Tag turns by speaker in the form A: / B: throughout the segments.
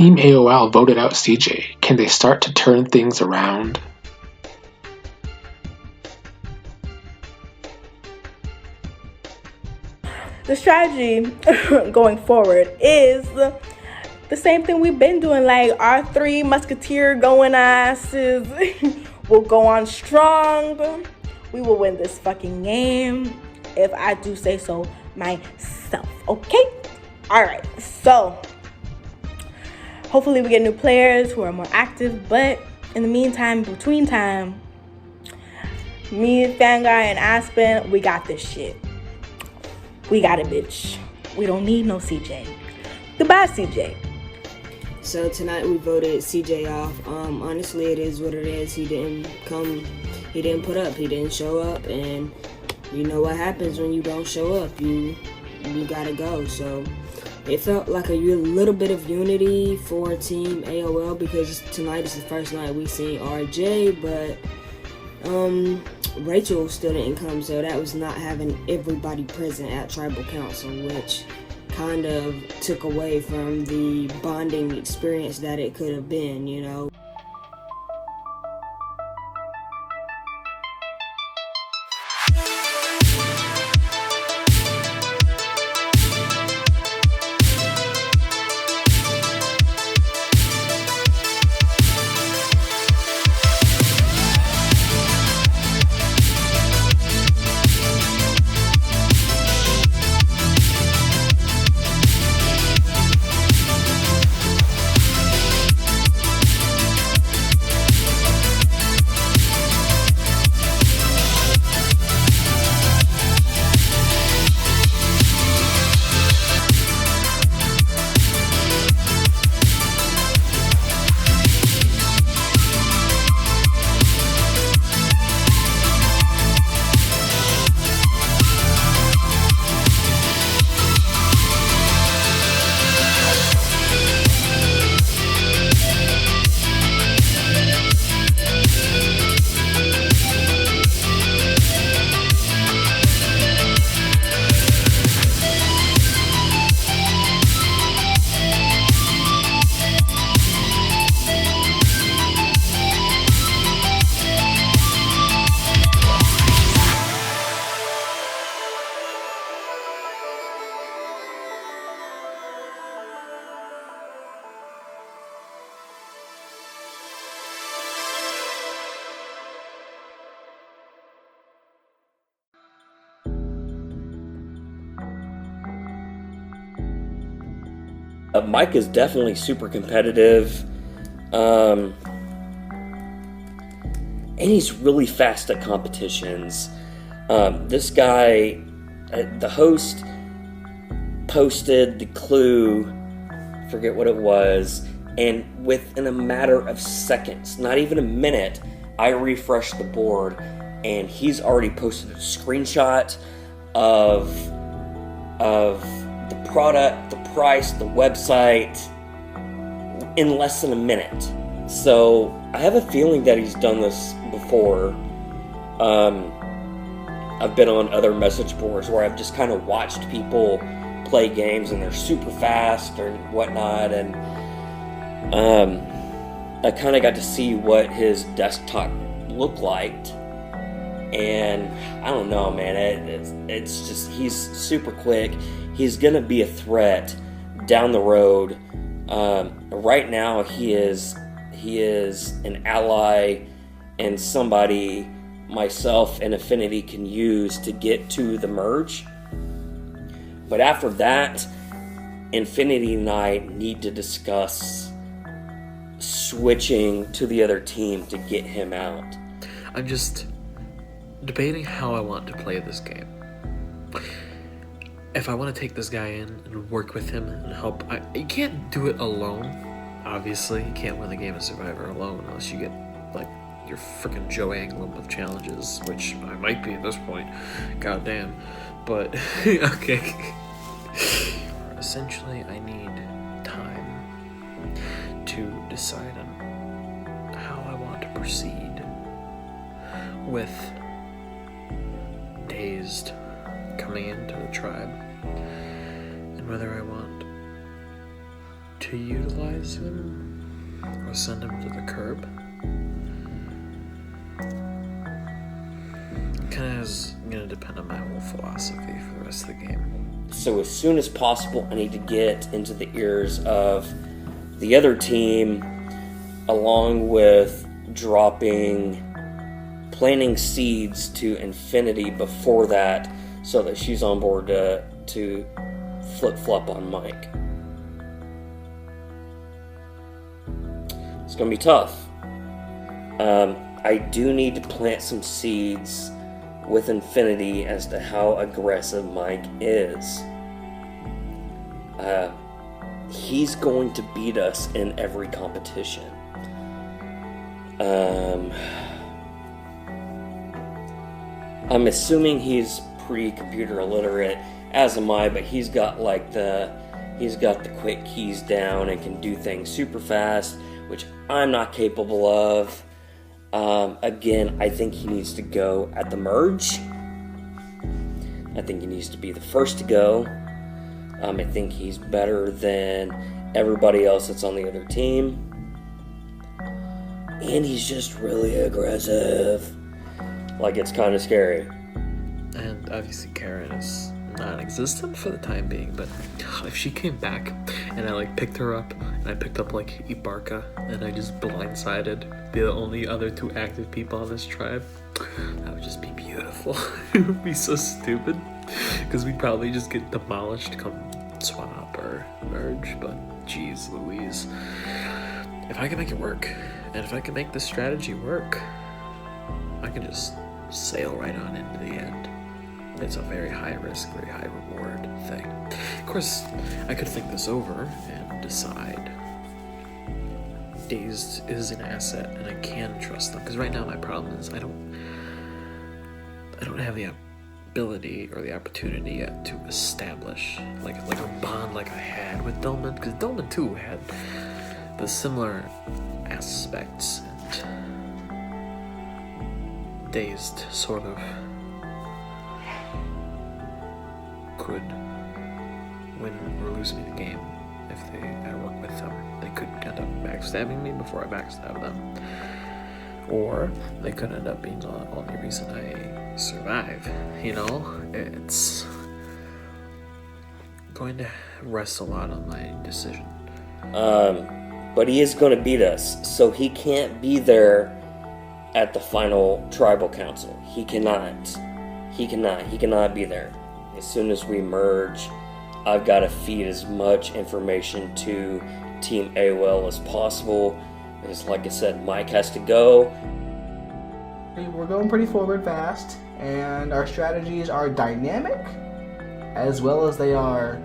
A: Team AOL voted out CJ. Can they start to turn things around?
B: The strategy going forward is the same thing we've been doing. Like, our three musketeer going asses will go on strong. We will win this fucking game, if I do say so myself. Okay? Alright, so hopefully we get new players who are more active, but in the meantime, between time, me, Fanguy, and Aspen, we got this shit. We got it, bitch. We don't need no CJ. Goodbye, CJ.
C: So tonight we voted CJ off. Honestly, it is what it is. He didn't put up, he didn't show up, and you know what happens when you don't show up. You gotta go. So it felt like a little bit of unity for Team AOL, because tonight is the first night we seen RJ, but Rachel still didn't come, so that was not having everybody present at Tribal Council, which kind of took away from the bonding experience that it could have been, you know.
D: Mike is definitely super competitive, and he's really fast at competitions. This guy, the host, posted the clue, forget what it was, and within a matter of seconds, not even a minute, I refreshed the board, and he's already posted a screenshot of the product, the price, the website in less than a minute. So I have a feeling that he's done this before. I've been on other message boards where I've just kind of watched people play games and they're super fast or whatnot, and I kind of got to see what his desktop looked like, and I don't know, man, it's just, he's super quick. He's gonna be a threat down the road. Right now he is an ally and somebody myself and Affinity can use to get to the merge. But after that, Infinity and I need to discuss switching to the other team to get him out.
E: I'm just debating how I want to play this game. If I want to take this guy in and work with him and help, you can't do it alone. Obviously, you can't win the game of Survivor alone unless you get like your freaking Joe Anglem with challenges, which I might be at this point. Goddamn. But okay. Essentially, I need time to decide on how I want to proceed with Dazed coming into the tribe, and whether I want to utilize him or send him to the curb. It kind of is going to depend on my whole philosophy for the rest of the game.
D: So as soon as possible, I need to get into the ears of the other team, along with planting seeds to Infinity before that, so that she's on board to flip-flop on Mike. It's going to be tough. I do need to plant some seeds with Infinity as to how aggressive Mike is. He's going to beat us in every competition. I'm assuming he's pre-computer illiterate, as am I, but he's got the quick keys down and can do things super fast, which I'm not capable of. Again, I think he needs to go at the merge. I think he needs to be the first to go. I think he's better than everybody else that's on the other team. And he's just really aggressive. Like, it's kind of scary.
E: And obviously Karen is non-existent for the time being, but if she came back and I picked her up and I picked up Ibarka and I just blindsided the only other 2 active people on this tribe, that would just be beautiful. It would be so stupid because we'd probably just get demolished come swap or merge, but geez Louise, if I can make it work and if I can make this strategy work, I can just sail right on into the end. It's a very high risk, very high reward thing. Of course, I could think this over and decide Dazed is an asset and I can trust them. Because right now my problem is I don't have the ability or the opportunity yet to establish like a bond like I had with Dolman. Because Dolman too had the similar aspects, and Dazed sort of could win or lose me the game if I work with them. They could end up backstabbing me before I backstab them, or they could end up being the only reason I survive. It's going to rest a lot on my decision.
D: But he is going to beat us, so he can't be there at the final tribal council. He cannot be there. As soon as we merge, I've got to feed as much information to Team AOL as possible. Because like I said, Mike has to go.
F: We're going pretty forward fast, and our strategies are dynamic, as well as they are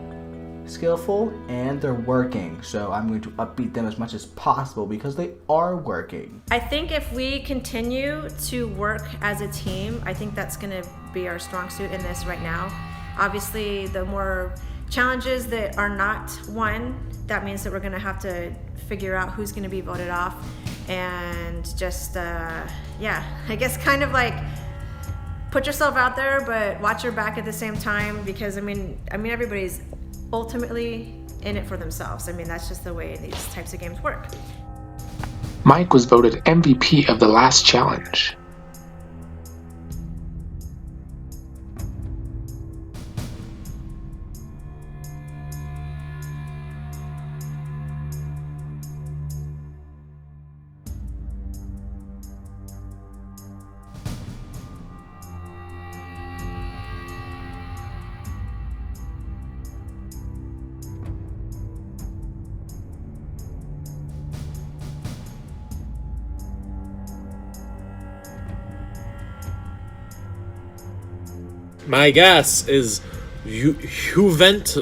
F: skillful, and they're working. So I'm going to upbeat them as much as possible because they are working.
G: I think if we continue to work as a team, I think that's going to be our strong suit in this right now. Obviously, the more challenges that are not won, that means that we're going to have to figure out who's going to be voted off, and just I guess kind of put yourself out there, but watch your back at the same time, because I mean everybody's ultimately in it for themselves. I mean, that's just the way these types of games work.
A: Mike was voted MVP of the last challenge.
E: My guess is Juventus,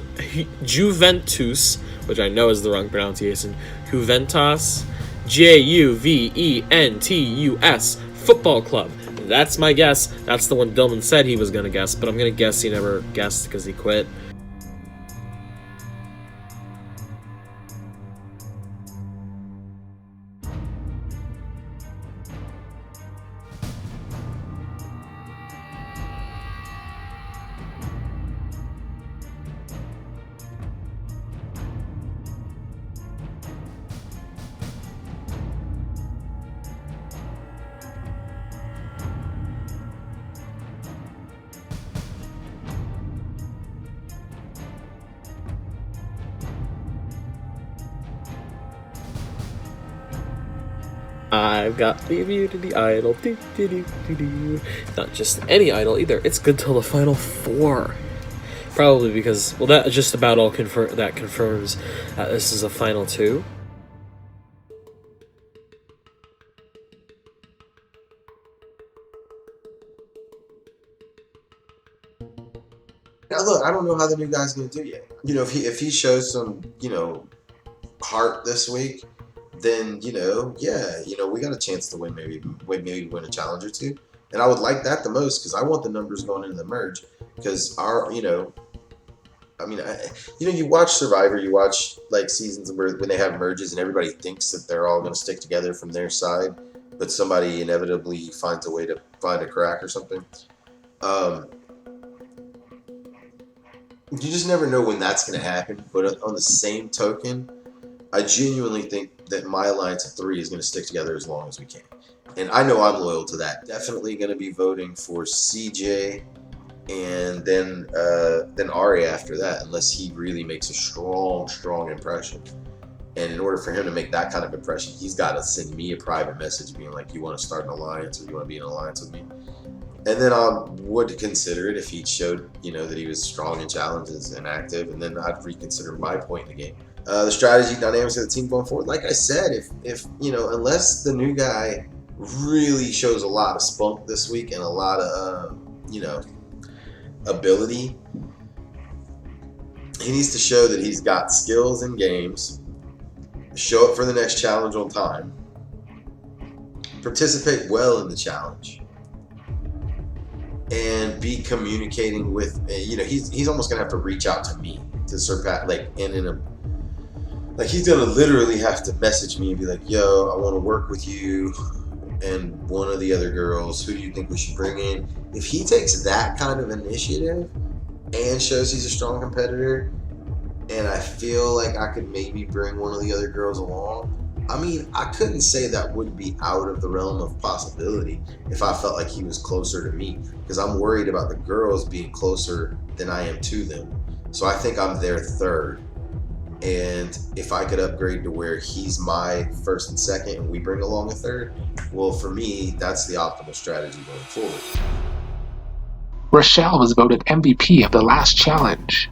E: which I know is the wrong pronunciation. Juventus, Juventus Football Club. That's my guess. That's the one Dillman said he was going to guess, but I'm going to guess he never guessed because he quit. I've got the immunity idol. Do, do, do, do, do. Not just any idol either. It's good till the final 4. Probably because, well, that just about all confirms this is a final 2.
H: Now look, I don't know how the new guy's gonna do yet. You know, if he shows some, heart this week, then we got a chance to win. Maybe win a challenge or 2. And I would like that the most because I want the numbers going into the merge because you watch Survivor, you watch like seasons where when they have merges and everybody thinks that they're all gonna stick together from their side, but somebody inevitably finds a way to find a crack or something. You just never know when that's going to happen. But on the same token, I genuinely think that my alliance of 3 is going to stick together as long as we can. And I know I'm loyal to that. Definitely going to be voting for CJ and then Ari after that, unless he really makes a strong impression. And in order for him to make that kind of impression, he's got to send me a private message being like, you want to start an alliance or you want to be in an alliance with me? And then I would consider it if he showed, that he was strong in challenges and active, and then I'd reconsider my point in the game. The strategy dynamics of the team going forward, like I said, if unless the new guy really shows a lot of spunk this week and a lot of, ability, he needs to show that he's got skills in games, show up for the next challenge on time, participate well in the challenge, and be communicating with, he's almost gonna have to reach out to me to surpass, he's gonna literally have to message me and be like, yo, I want to work with you and one of the other girls. Who do you think we should bring in? If he takes that kind of initiative and shows he's a strong competitor, and I feel like I could maybe bring one of the other girls along, I mean, I couldn't say that would be out of the realm of possibility if I felt like he was closer to me, because I'm worried about the girls being closer than I am to them. So I think I'm their third. And if I could upgrade to where he's my first and second and we bring along a third, well, for me, that's the optimal strategy going forward.
A: Rochelle was voted MVP of the last challenge.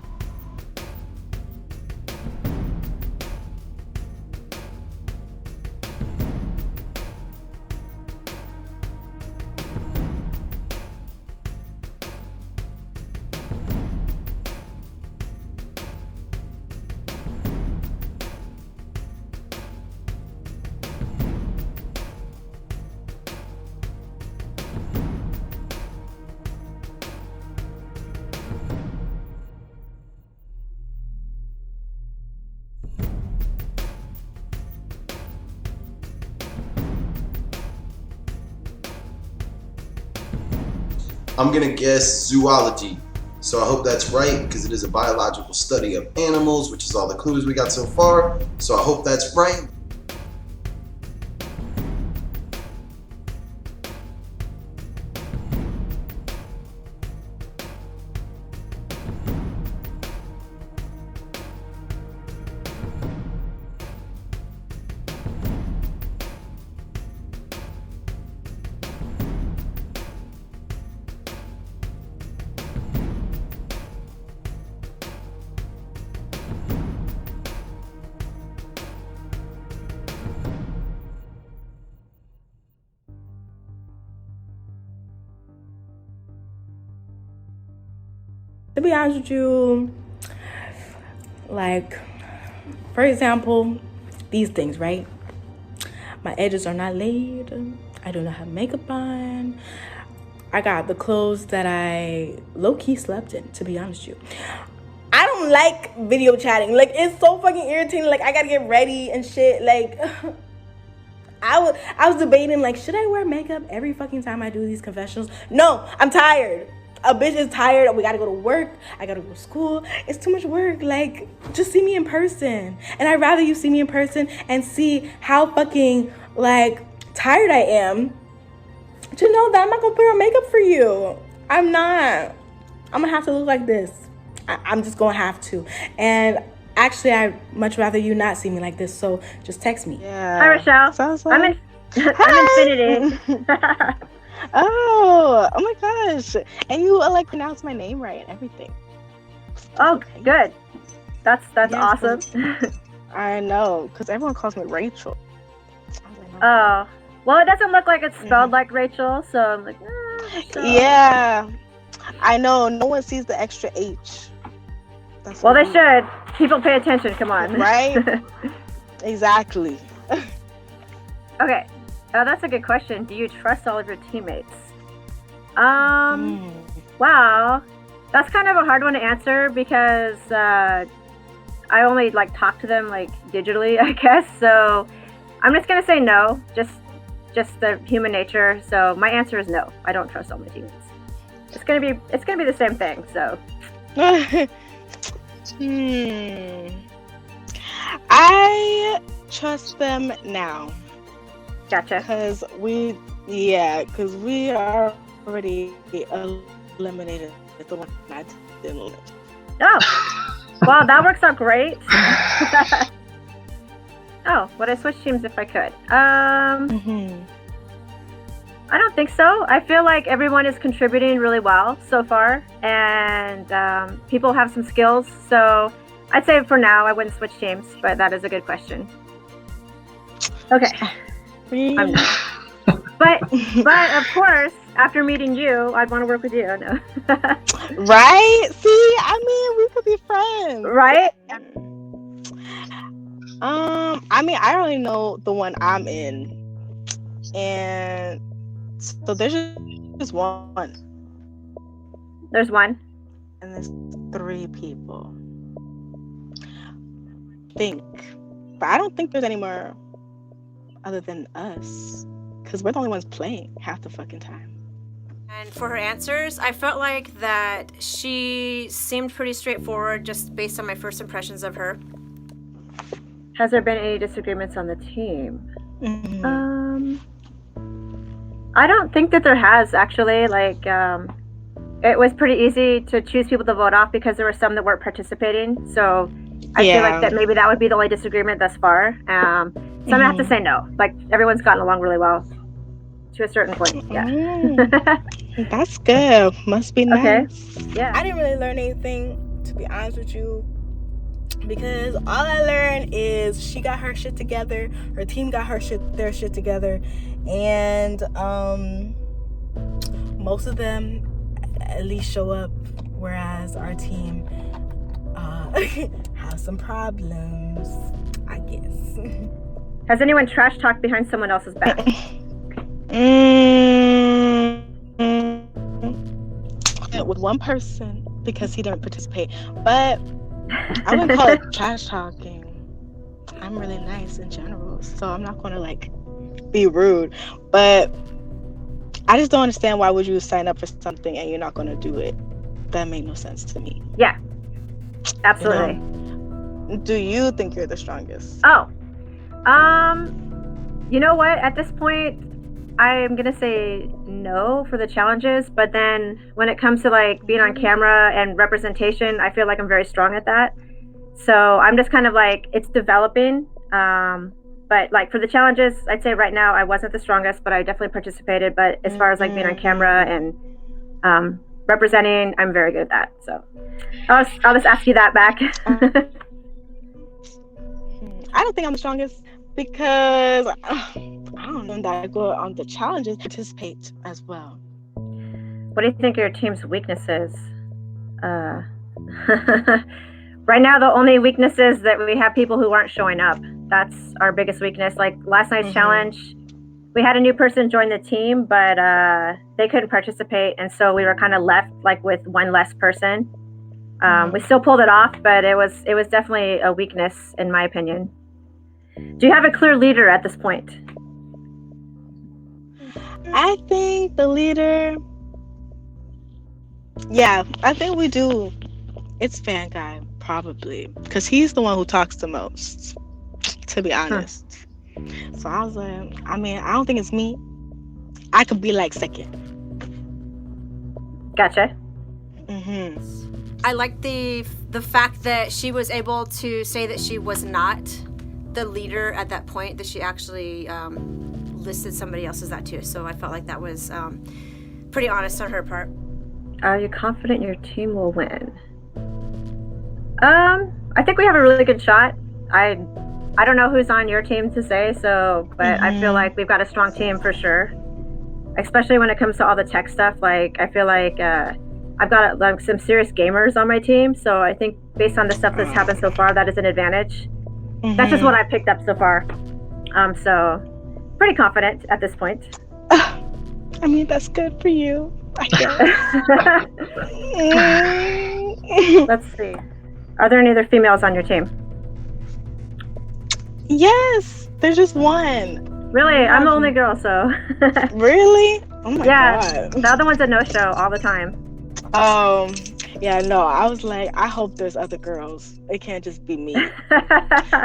H: I'm gonna guess zoology. So I hope that's right, because it is a biological study of animals, which is all the clues we got so far. So I hope that's right.
B: To be honest with you, like, for example, these things, right? My edges are not laid. I do not have makeup on. I got the clothes that I low-key slept in, to be honest with you. I don't like video chatting. Like, it's so fucking irritating. Like, I gotta get ready and shit. Like, I was debating, like, should I wear makeup every fucking time I do these confessionals? No, I'm tired. A bitch is tired. We gotta go to work. I gotta go to school. It's too much work. Like, just see me in person. And I'd rather you see me in person and see how fucking, like, tired I am to know that I'm not gonna put on makeup for you. I'm not. I'm gonna have to look like this. I'm just gonna have to. And actually, I'd much rather you not see me like this. So just text me.
I: Yeah.
G: Hi, Rochelle.
I: Sounds
G: I'm
I: like
G: in.
I: I'm Infinity.
J: Oh my gosh. And you like pronounced my name right and everything.
I: Oh, good. That's
J: Yes,
I: awesome.
J: I know, because everyone calls me Rachel.
I: Oh, well, it doesn't look like it's spelled like Rachel, so I'm like, so.
J: Yeah, I know. No one sees the extra H. That's
I: Well, they
J: weird.
I: should. People pay attention. Come on.
J: Right? Exactly.
I: Okay. That's a good question. Do you trust all of your teammates? Wow. That's kind of a hard one to answer because I only like talk to them like digitally, I guess. So I'm just gonna say no. Just the human nature. So my answer is no. I don't trust all my teammates. It's gonna be the same thing. So.
J: I trust them now.
I: Gotcha.
J: Because we are already eliminated the one I didn't eliminate.
I: Oh, wow, that works out great. Oh, would I switch teams if I could? I don't think so. I feel like everyone is contributing really well so far, and people have some skills. So I'd say for now I wouldn't switch teams, but that is a good question. Okay. But of course, after meeting you, I'd want to work with you. No.
J: Right? See, I mean, we could be friends.
I: Right?
J: I mean, I already know the one I'm in, and so there's just one.
I: There's one.
J: And there's 3 people. But I don't think there's any more other than us, because we're the only ones playing half the fucking time.
G: And for her answers, I felt like that she seemed pretty straightforward just based on my first impressions of her.
I: Has there been any disagreements on the team? I don't think that there has, actually. Like, it was pretty easy to choose people to vote off because there were some that weren't participating. So I feel like that maybe that would be the only disagreement thus far. So I'm gonna have to say no. Like, everyone's gotten along really well to a certain point. Yeah.
J: That's good. Must be nice.
I: Okay. Yeah.
B: I didn't really learn anything, to be honest with you, because all I learned is she got her shit together, her team got their shit together, and most of them at least show up, whereas our team has some problems, I guess.
I: Has anyone trash talked behind someone else's back?
J: With one person because he didn't participate, but I wouldn't call it trash talking. I'm really nice in general, so I'm not gonna like be rude, but I just don't understand why would you sign up for something and you're not gonna do it. That made no sense to me.
I: Yeah, absolutely.
J: Do you think you're the strongest?
I: Oh, you know what? At this point, I'm gonna say no for the challenges, but then when it comes to like being on camera and representation, I feel like I'm very strong at that. So I'm just kind of like, it's developing. But like for the challenges, I'd say right now I wasn't the strongest, but I definitely participated. But as far as like being on camera and representing, I'm very good at that. So I'll just ask you that back.
J: I don't think I'm the strongest because I don't know that I go on the challenges, participate as well.
I: What do you think are your team's weaknesses? Right now, the only weakness is that we have people who aren't showing up. That's our biggest weakness. Like last night's challenge, we had a new person join the team, but they couldn't participate, and so we were kind of left like with one less person. We still pulled it off, but it was definitely a weakness in my opinion. Do you have a clear leader at this point?
J: I think the leader, yeah, I think we do. It's Fan Guy, probably, because he's the one who talks the most, to be honest. So I was like, I mean, I don't think it's me. I could be like second.
I: Gotcha.
G: I like the fact that she was able to say that she was not the leader at that point, that she actually listed somebody else as that too. So I felt like that was pretty honest on her part.
I: Are you confident your team will win? I think we have a really good shot. I don't know who's on your team to say so, but I feel like we've got a strong team for sure. Especially when it comes to all the tech stuff. Like, I feel like I've got like some serious gamers on my team, so I think based on the stuff that's happened so far, that is an advantage. That's just what I picked up so far. So pretty confident at this point.
J: I mean, that's good for you, I guess.
I: Let's see. Are there any other females on your team?
J: Yes, there's just one.
I: Really? I'm the only girl, so.
J: Really? Oh my god.
I: The other one's a no-show all the time.
J: Yeah, no, I was like, I hope there's other girls. It can't just be me.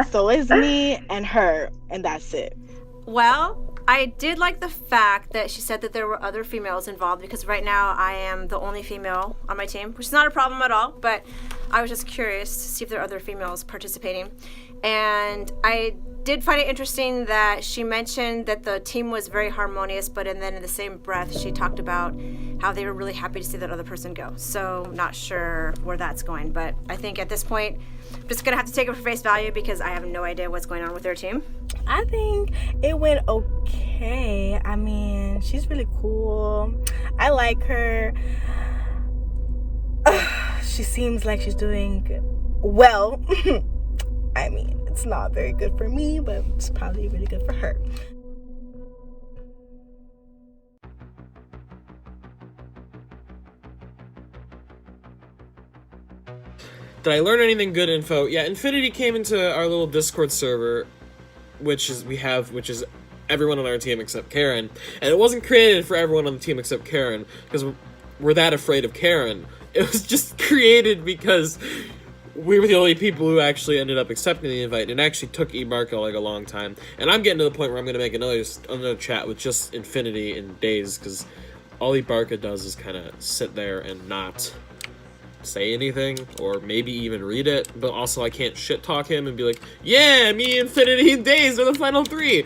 J: So it's me and her, and that's it.
G: Well, I did like the fact that she said that there were other females involved, because right now I am the only female on my team, which is not a problem at all, but I was just curious to see if there are other females participating. And I did find it interesting that she mentioned that the team was very harmonious, but then in the same breath, she talked about how they were really happy to see that other person go. So not sure where that's going, but I think at this point, I'm just gonna have to take it for face value because I have no idea what's going on with their team.
B: I think it went okay. I mean, she's really cool. I like her. She seems like she's doing well. I mean, it's not very good for me, but it's probably really good for her.
E: Did I learn anything good info? Yeah, Infinity came into our little Discord server, which is everyone on our team except Karen, and it wasn't created for everyone on the team except Karen because we're that afraid of Karen. It was just created because we were the only people who actually ended up accepting the invite, and it actually took eMarco like a long time. And I'm getting to the point where I'm gonna make another chat with just Infinity in days, because all eBarca does is kind of sit there and not say anything, or maybe even read it, but also I can't shit talk him and be like, yeah, me and Infinity in days are the final 3,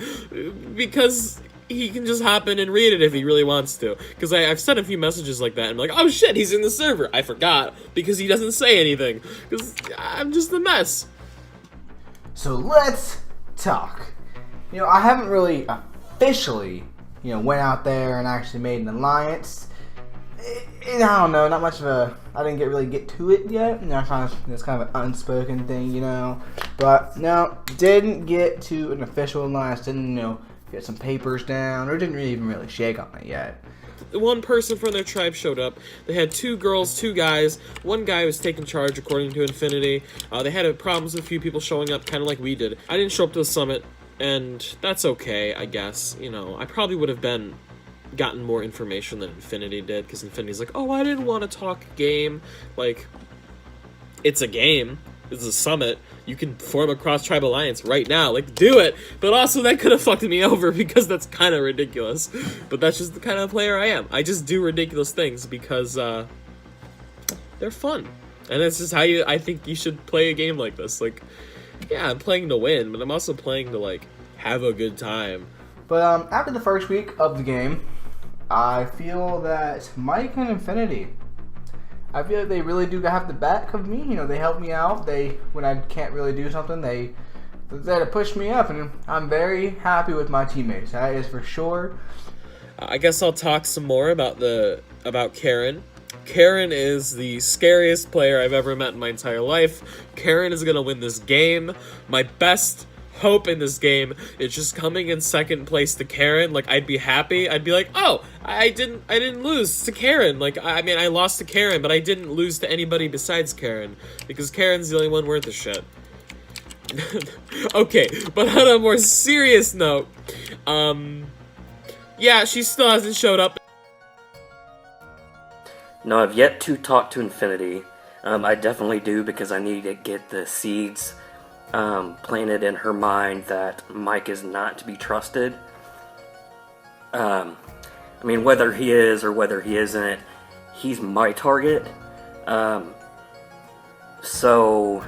E: because he can just hop in and read it if he really wants to. Because I've sent a few messages like that, and I'm like, oh shit, he's in the server. I forgot, because he doesn't say anything. Because I'm just a mess.
F: So let's talk. I haven't really officially, went out there and actually made an alliance. I don't know, not much of a, I didn't really get to it yet. It's kind of an unspoken thing, But no, didn't get to an official alliance, didn't, get some papers down, or didn't even really shake on it yet.
E: One person from their tribe showed up. They had 2 girls, 2 guys. One guy was taking charge, according to Infinity. They had problems with a few people showing up, kind of like we did. I didn't show up to the summit, and that's okay, I guess. I probably would have gotten more information than Infinity did, because Infinity's like, oh, I didn't want to talk game. Like, it's a game. It's a summit. You can form a cross-tribe alliance right now. Like, do it! But also, that could have fucked me over, because that's kind of ridiculous. But that's just the kind of player I am. I just do ridiculous things because, they're fun. And that's just how I think you should play a game like this. Like, yeah, I'm playing to win, but I'm also playing to, like, have a good time.
F: But, after the first week of the game, I feel that Mike and Infinity, I feel like they really do have the back of me. They help me out. When I can't really do something, they're there to push me up, and I'm very happy with my teammates. That is for sure.
E: I guess I'll talk some more about Karen. Karen is the scariest player I've ever met in my entire life. Karen is gonna win this game. My best hope in this game is just coming in second place to Karen. Like, I'd be happy. I'd be like, oh, I didn't lose to Karen. Like, I mean, I lost to Karen, but I didn't lose to anybody besides Karen, because Karen's the only one worth a shit. Okay, but on a more serious note, yeah, she still hasn't showed up.
D: No, I've yet to talk to Infinity. I definitely do, because I need to get the seeds planted in her mind that Mike is not to be trusted. I mean, whether he is or whether he isn't, he's my target. So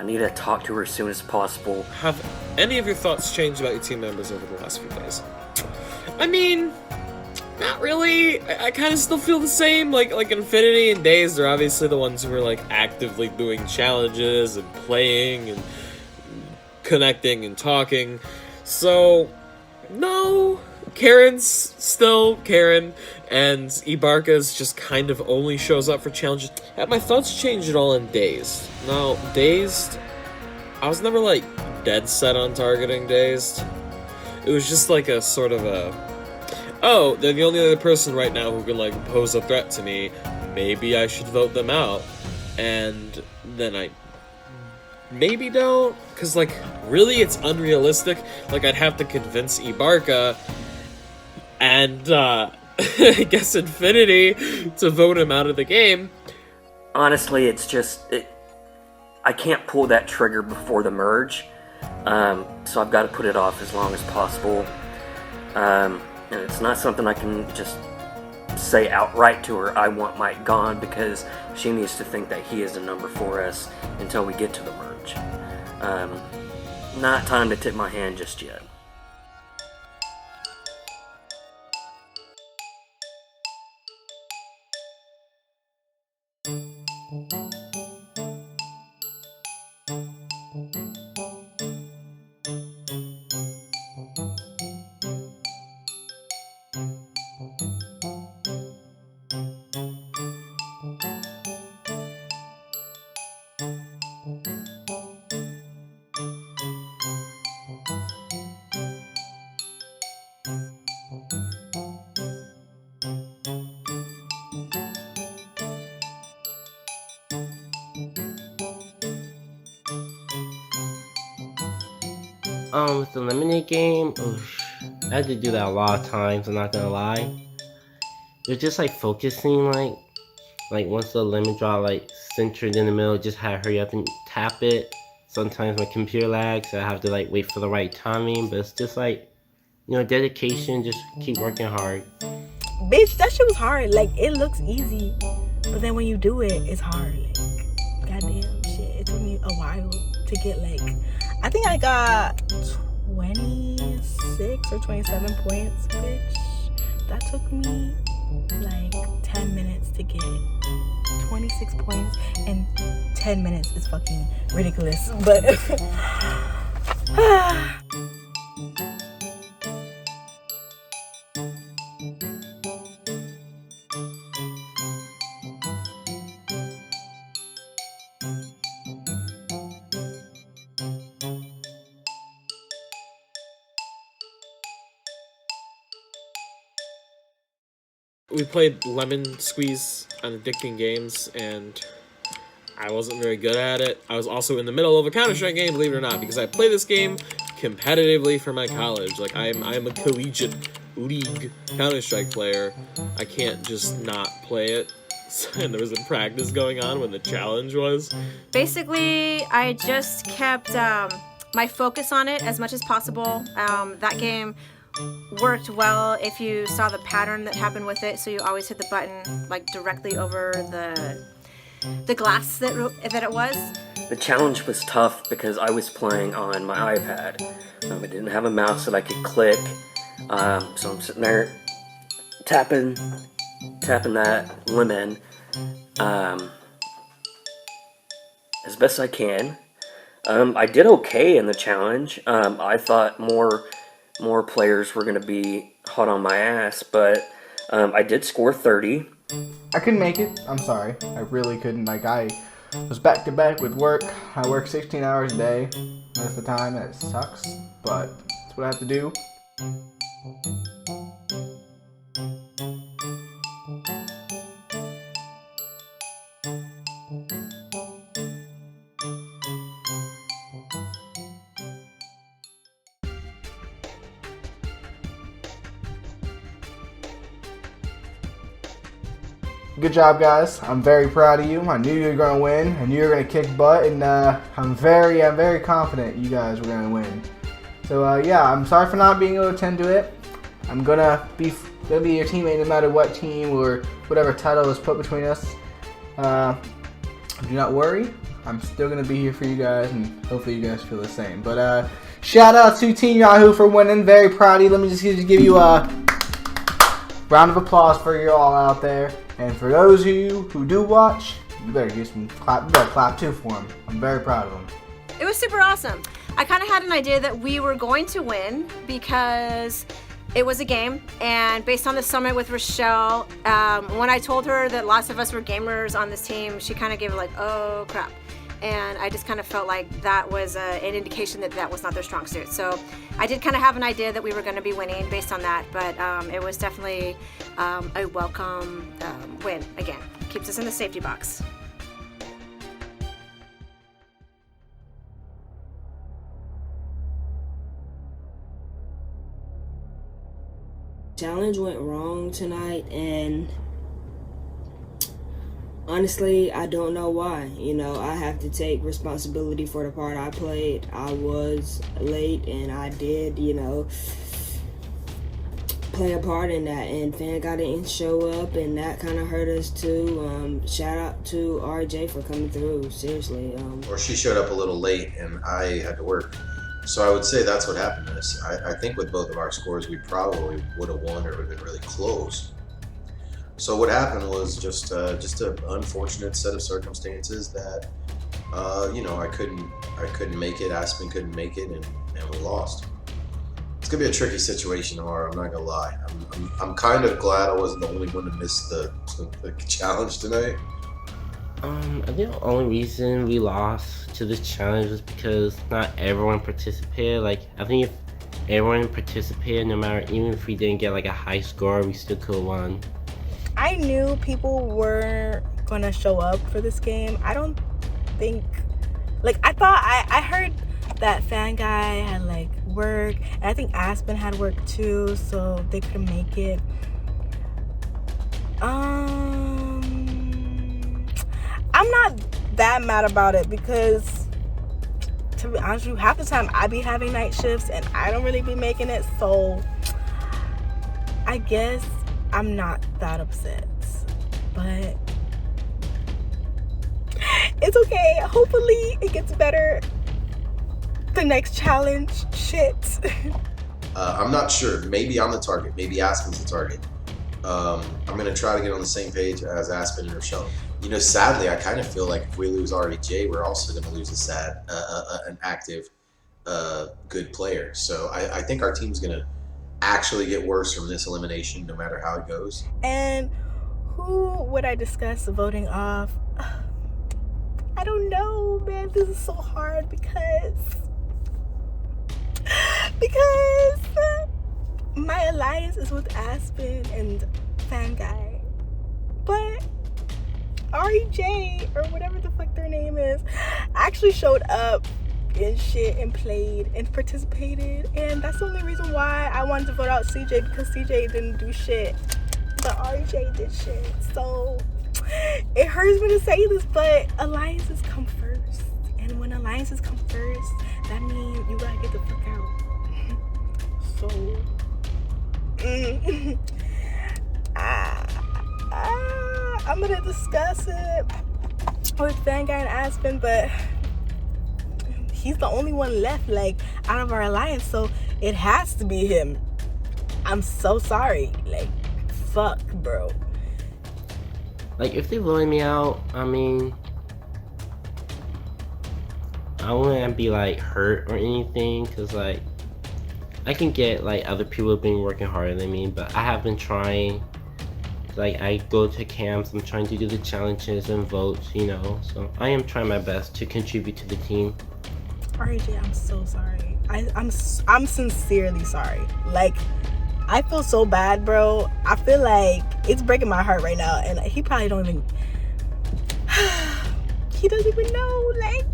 D: I need to talk to her as soon as possible.
E: Have any of your thoughts changed about your team members over the last few days? I mean, not really. I kind of still feel the same. Like Infinity and Days, they're obviously the ones who are like actively doing challenges and playing and connecting and talking. So, no. Karen's still Karen, and Ibarka's just kind of only shows up for challenges. Have my thoughts changed at all in Dazed? Now, Dazed, I was never like dead set on targeting Dazed. It was just like a sort of a, oh, they're the only other person right now who can like pose a threat to me. Maybe I should vote them out. And then I maybe don't, because like really it's unrealistic. Like I'd have to convince Ibarka and I guess Infinity to vote him out of the game.
D: Honestly, it's just I can't pull that trigger before the merge, so I've got to put it off as long as possible. And it's not something I can just say outright to her, I want Mike gone, because she needs to think that he is the number for us until we get to the merge. Not time to tip my hand just yet.
K: With the lemonade game, I had to do that a lot of times, I'm not gonna lie. They're just like focusing, like once the lemon drop like centered in the middle, just had to hurry up and tap it. Sometimes my computer lags, so I have to like wait for the right timing, but it's just like, you know, dedication, just keep working hard.
B: Bitch, that shit was hard. Like, it looks easy, but then when you do it, it's hard. Like, goddamn shit. It took me a while to get like, I think I got 26 or 27 points, bitch. That took me like 10 minutes to get 26 points, and 10 minutes is fucking ridiculous, but
E: we played Lemon Squeeze on Addicting Games, and I wasn't very good at it. I was also in the middle of a Counter-Strike game, believe it or not, because I play this game competitively for my college. Like, I'm a collegiate league Counter-Strike player. I can't just not play it. And there was a practice going on when the challenge was.
G: Basically, I just kept my focus on it as much as possible. That game worked well if you saw the pattern that happened with it, so you always hit the button like directly over the glass that it was.
D: The challenge was tough because I was playing on my iPad. I didn't have a mouse that I could click, so I'm sitting there tapping that lemon as best I can. I did okay in the challenge. I thought more players were going to be hot on my ass, but I did score 30.
F: I couldn't make it. I'm sorry. I really couldn't. Like, I was back to back with work. I work 16 hours a day most of the time, and it sucks, but it's what I have to do. Good job, guys. I'm very proud of you. I knew you were going to win. I knew you were going to kick butt, and I'm very confident you guys were going to win. So yeah, I'm sorry for not being able to attend to it. I'm gonna be your teammate no matter what team or whatever title is put between us. Do not worry. I'm still gonna be here for you guys, and hopefully you guys feel the same. But shout out to Team Yahoo for winning. Very proud of you. Let me just give you a round of applause for you all out there. And for those of you who do watch, you better get some clap. You better clap too for them. I'm very proud of them.
G: It was super awesome. I kind of had an idea that we were going to win because it was a game, and based on the summit with Rochelle, when I told her that lots of us were gamers on this team, she kind of gave it like, oh crap. And I just kind of felt like that was an indication that that was not their strong suit. So I did kind of have an idea that we were going to be winning based on that, but it was definitely a welcome win. Again, keeps us in the safety box.
C: Challenge went wrong tonight, and honestly, I don't know why. You know, I have to take responsibility for the part I played. I was late, and I did, you know, play a part in that, and Fanguy didn't show up, and that kind of hurt us too. Shout out to RJ for coming through, seriously.
H: Or she showed up a little late, and I had to work. So I would say that's what happened to us. I think with both of our scores, we probably would have won, or would have been really close. So what happened was just an unfortunate set of circumstances that, you know, I couldn't make it. Aspen couldn't make it, and we lost. It's gonna be a tricky situation tomorrow. I'm not gonna lie. I'm kind of glad I wasn't the only one to miss the challenge tonight.
K: I think the only reason we lost to this challenge was because not everyone participated. Like, I think if everyone participated, no matter, even if we didn't get like a high score, we still could have won.
B: I knew people were gonna show up for this game. I don't think, like, I thought, I heard that Fanguy had like work, and I think Aspen had work too, so they couldn't make it. I'm not that mad about it because, to be honest with you, half the time I be having night shifts and I don't really be making it, so I guess I'm not that upset. But it's okay. Hopefully it gets better the next challenge. Shit.
H: I'm not sure. Maybe I'm the target. Maybe Aspen's the target. I'm gonna try to get on the same page as Aspen and Rochelle. You know, sadly, I kind of feel like if we lose REJ, we're also going to lose an active, good player. So I think our team's going to actually get worse from this elimination, no matter how it goes.
B: And who would I discuss voting off? I don't know, man. This is so hard because my alliance is with Aspen and Fanguy, but REJ, or whatever the fuck their name is, actually showed up and shit and played and participated, and that's the only reason why I wanted to vote out CJ, because CJ didn't do shit, but REJ did shit. So it hurts me to say this, but alliances come first, and when alliances come first, that means you gotta get the fuck out. So I'm gonna discuss it with Fanguy and Aspen, but he's the only one left, like, out of our alliance, so it has to be him. I'm so sorry. Like, fuck, bro.
K: Like, if they voted me out, I mean, I wouldn't be like hurt or anything, because like I can get like other people have been working harder than me, but I have been trying. Like, I go to camps, I'm trying to do the challenges and votes, you know, so I am trying my best to contribute to the team.
B: RJ, I'm so sorry. I'm sincerely sorry. Like, I feel so bad, bro. I feel like it's breaking my heart right now, and he probably don't even he doesn't even know. Like,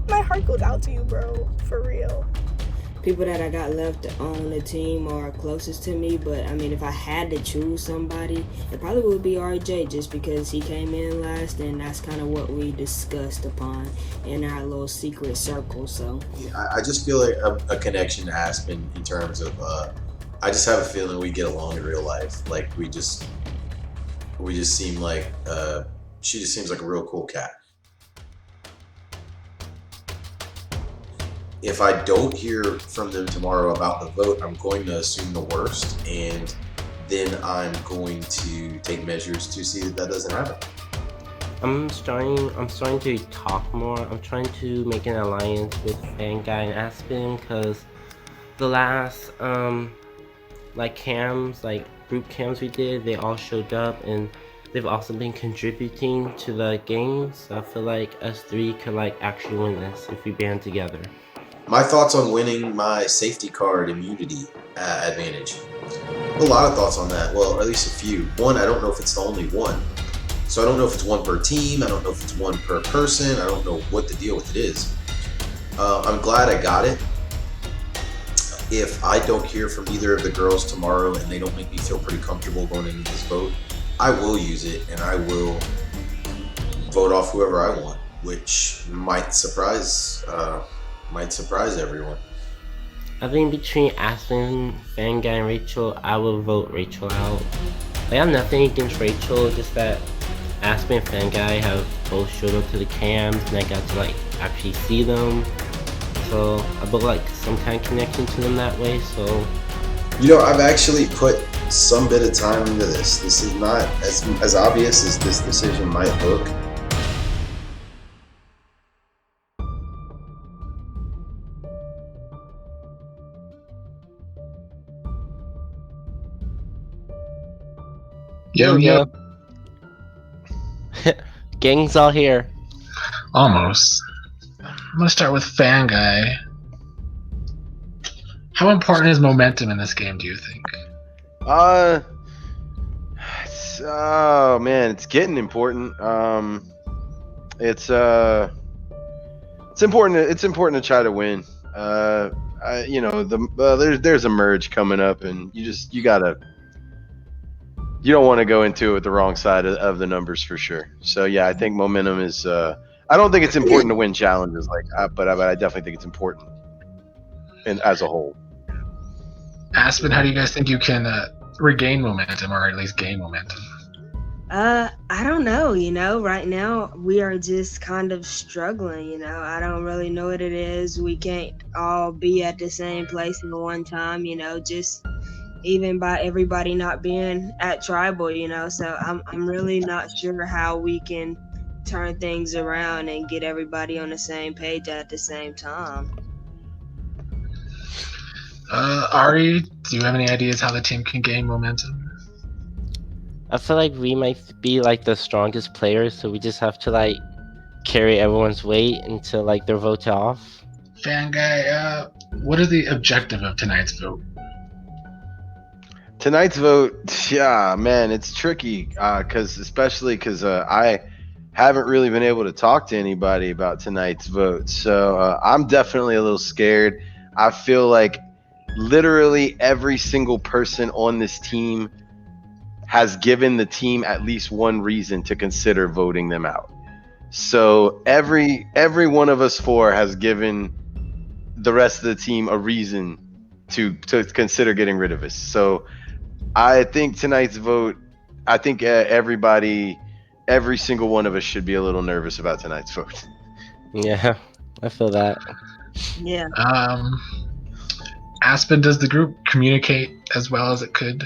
B: my heart goes out to you, bro, for real.
C: People that I got left on the team are closest to me, but I mean, if I had to choose somebody, it probably would be RJ, just because he came in last, and that's kind of what we discussed upon in our little secret circle. So
H: I just feel like a connection to Aspen in terms of I just have a feeling we get along in real life. Like, we just seem like She just seems like a real cool cat. If I don't hear from them tomorrow about the vote, I'm going to assume the worst, and then I'm going to take measures to see that doesn't happen.
K: I'm starting to talk more. I'm trying to make an alliance with Fanguy and Aspen, because the last group cams we did, they all showed up, and they've also been contributing to the games. So I feel like us three could actually win this if we band together.
H: My thoughts on winning my safety card immunity advantage. A lot of thoughts on that. Well, or at least a few. One, I don't know if it's the only one. So I don't know if it's one per team. I don't know if it's one per person. I don't know what the deal with it is. I'm glad I got it. If I don't hear from either of the girls tomorrow and they don't make me feel pretty comfortable going into this vote, I will use it and I will vote off whoever I want, which might surprise everyone.
K: I think between Aspen, Fanguy, and Rachel, I will vote Rachel out. I have nothing against Rachel, just that Aspen and Fanguy have both showed up to the cams and I got to actually see them. So I built some kind of connection to them that way. So
H: I've actually put some bit of time into this. This is not as obvious as this decision might look.
A: Yo.
K: Gang's all here.
A: Almost. I'm gonna start with Fanguy. How important is momentum in this game, do you think?
L: Oh man, it's getting important. It's important. It's important to try to win. There's a merge coming up, and you don't want to go into it with the wrong side of the numbers for sure. So yeah, I think momentum is. I don't think it's important to win challenges but I definitely think it's important, and as a whole.
A: Aspen, how do you guys think you can regain momentum, or at least gain momentum?
C: I don't know, right now we are just kind of struggling, I don't really know what it is. We can't all be at the same place at one time, just even by everybody not being at tribal, so I'm really not sure how we can turn things around and get everybody on the same page at the same time.
A: Ari, do you have any ideas how the team can gain momentum?
K: I feel like we might be the strongest players, so we just have to carry everyone's weight until their vote's off.
A: Fanguy, what is the objective of tonight's vote?
L: Tonight's vote, yeah, man, it's tricky especially because I haven't really been able to talk to anybody about tonight's vote. So I'm definitely a little scared. I feel like literally every single person on this team has given the team at least one reason to consider voting them out. So every one of us four has given the rest of the team a reason to consider getting rid of us. So I think tonight's vote, every single one of us should be a little nervous about tonight's vote.
K: Yeah, I feel that.
C: Yeah.
A: Aspen, does the group communicate as well as it could?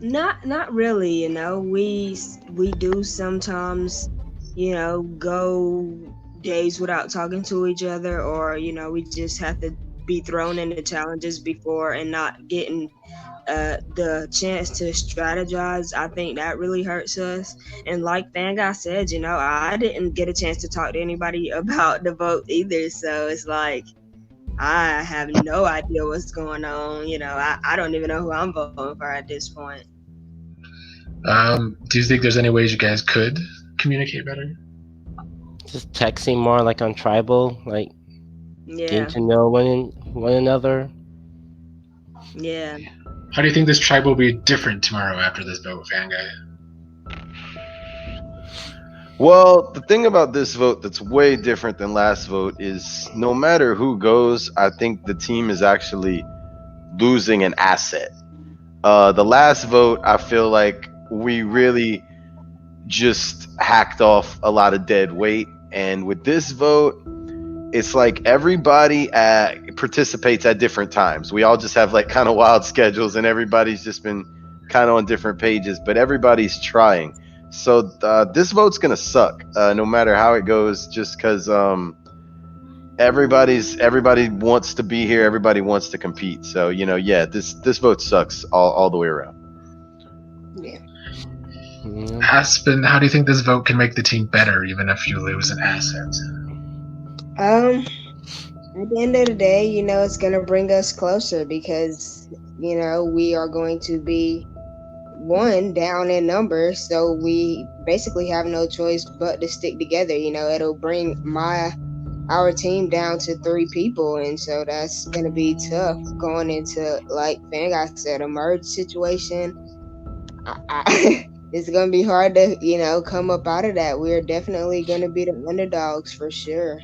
C: Not really, we do sometimes, go days without talking to each other, or, we just have to be thrown into challenges before and not getting the chance to strategize. I think that really hurts us. And like Fanguy said, I didn't get a chance to talk to anybody about the vote either. So it's I have no idea what's going on. I don't even know who I'm voting for at this point.
A: Do you think there's any ways you guys could communicate better?
K: Just texting more on tribal, getting to know one another.
C: Yeah.
A: How do you think this tribe will be different tomorrow after this vote, Fanguy?
L: Well, the thing about this vote that's way different than last vote is no matter who goes, I think the team is actually losing an asset. The last vote, I feel like we really just hacked off a lot of dead weight. And with this vote, it's like everybody participates at different times. We all just have like kind of wild schedules, and everybody's just been kind of on different pages, but everybody's trying. So this vote's gonna suck no matter how it goes, just because everybody wants to be here, everybody wants to compete. So this vote sucks all the way around.
C: Yeah.
A: Aspen, how do you think this vote can make the team better, even if you lose an asset?
C: At the end of the day, it's gonna bring us closer because we are going to be one down in numbers, so we basically have no choice but to stick together. It'll bring our team down to 3 people, and so that's gonna be tough going into, like Vanguy said, a merge situation. It's gonna be hard to come up out of that. We're definitely gonna be the underdogs for sure.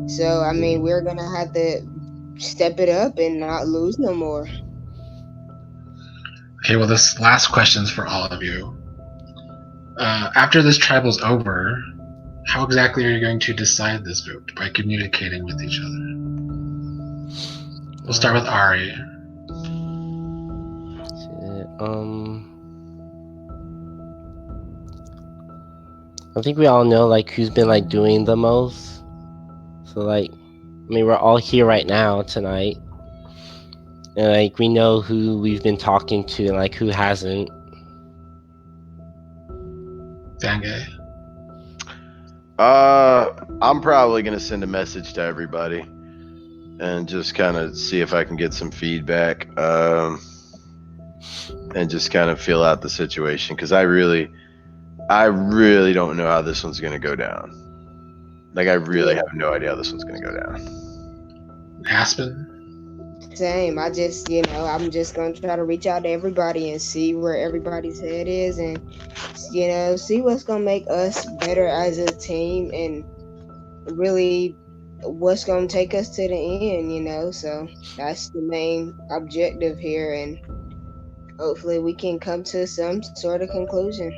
C: So we're gonna have to step it up and not lose no more.
A: Okay, well, this last question's for all of you. After this tribal's over, how exactly are you going to decide this vote? By communicating with each other. We'll start with Ari.
K: I think we all know who's been doing the most. So we're all here right now tonight, and we know who we've been talking to and who hasn't.
A: Vanguy.
L: I'm probably gonna send a message to everybody and just kind of see if I can get some feedback, and just kind of feel out the situation, because I really don't know how this one's gonna go down. I really have no idea how this one's gonna go down.
A: Aspen?
C: Same. I'm just gonna try to reach out to everybody and see where everybody's head is, and see what's gonna make us better as a team, and really what's gonna take us to the end. So that's the main objective here, and hopefully we can come to some sort of conclusion.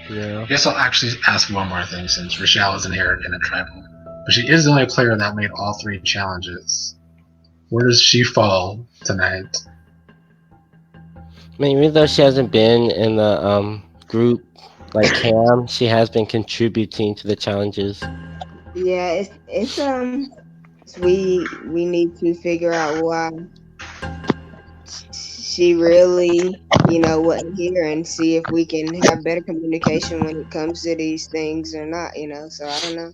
K: Yeah.
A: I guess I'll actually ask one more thing, since Rochelle isn't here in a tribal. But she is the only player that made all 3 challenges. Where does she fall tonight?
K: Even though she hasn't been in the group like Cam, she has been contributing to the challenges.
C: Yeah, it's we need to figure out why she really wasn't here, and see if we can have better communication when it comes to these things or not. So I don't know.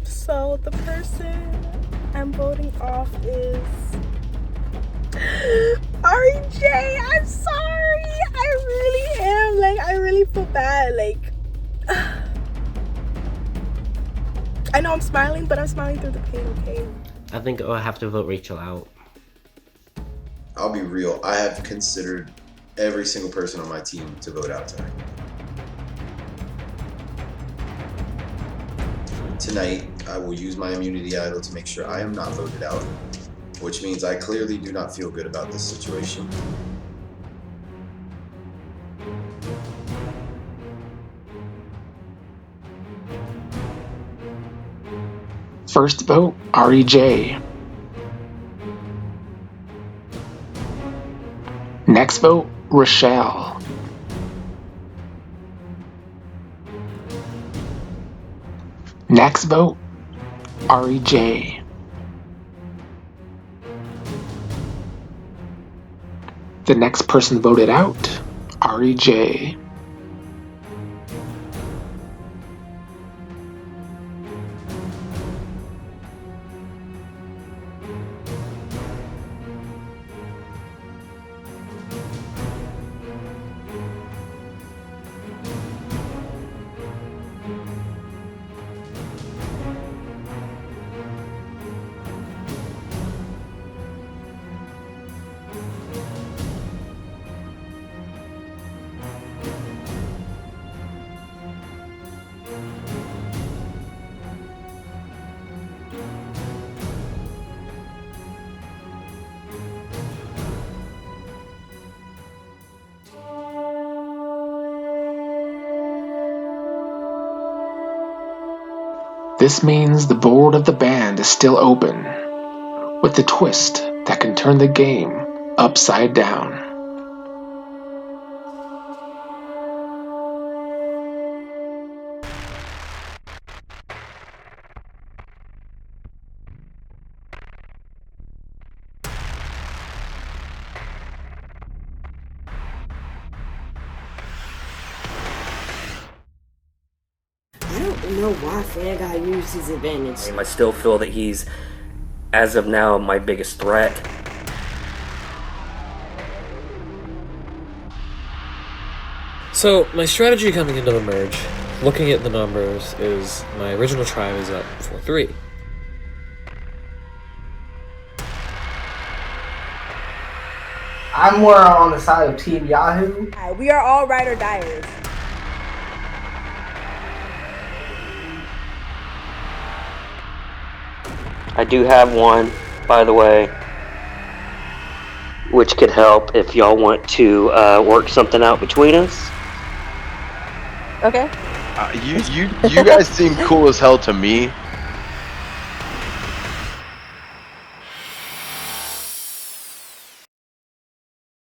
B: So the person I'm voting off is RJ. I'm sorry. I really am. I really feel bad. I know I'm smiling, but I'm smiling through the pain, okay?
K: I think I'll have to vote Rachel out.
H: I'll be real. I have considered every single person on my team to vote out tonight. Tonight, I will use my immunity idol to make sure I am not voted out, which means I clearly do not feel good about this situation.
M: First vote, REJ. Next vote, Rochelle. Next vote, REJ. The next person voted out, REJ. This means the board of the band is still open, with the twist that can turn the game upside down.
C: I don't know why Fan Guy used his advantage.
D: I still feel that he's, as of now, my biggest threat.
E: So, my strategy coming into the merge, looking at the numbers, is my original tribe is up 4-3.
F: I'm more on the side of Team Yahoo.
B: We are all ride or diers.
D: I do have one, by the way, which could help if y'all want to work something out between us.
I: Okay.
L: You guys seem cool as hell to me.